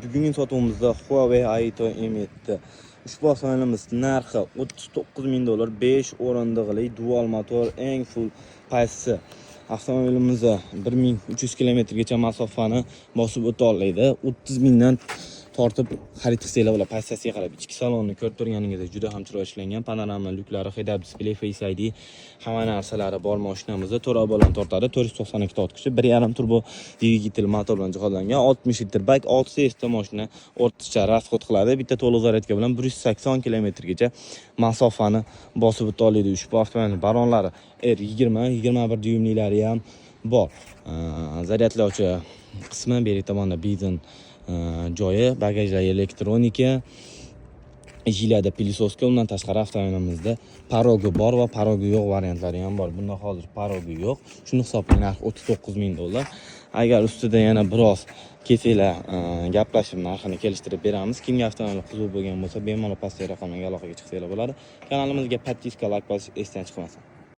Bugungi sotuvimizda Huawei Aito M7 ushbu avtomobilimiz narxi $39,000, 5 o'rindiqli dual motor, eng full paysi. Avtomobilimiz 1300 kilometrgacha masofani bosib o'ta oladi. 30,000 dan tortib xarid qilsanglar bo'ladi. Passasiga qarab, ichki salonni ko'rib turganingizdek juda ham chiroyli ishlangan. Panorama lyuklari, head-up display, Face ID hamma narsalari bor mashinamizda. 4 baland tortadi, 492 ta ot kuchi, 1.5 turbo dvigatel motor bilan jihozlangan. 60 litr bak, 600 ta mashina o'rtacha rasxod qiladi. Bitta to'liq zaryadka bilan 180 kilometrgacha masofani bosib o'ta oladi. Ushbu avtomobilning baronlari R20, 21 dyumlilari ham bor. Zaryadlovchi qismi beri tomonda benzin joyi, bagajlar elektronika, jilada pilisoska. Undan tashqari avtomobilimizda parogi bor va parogi yo'q variantlari ham bor. Bunda hozir parogi yo'q. Shuni hisoblang, narxi $39,000. Agar ustida yana biroz kesinglar, gaplashib narxini kelishtirib beramiz. Kimga avtomobil qiziq bo'lgan bo'lsa, bemalol pastdagi raqamga aloqaga chiqsanglar bo'ladi. Kanalimizga podpiska, like bosishni esdan chiqmasin.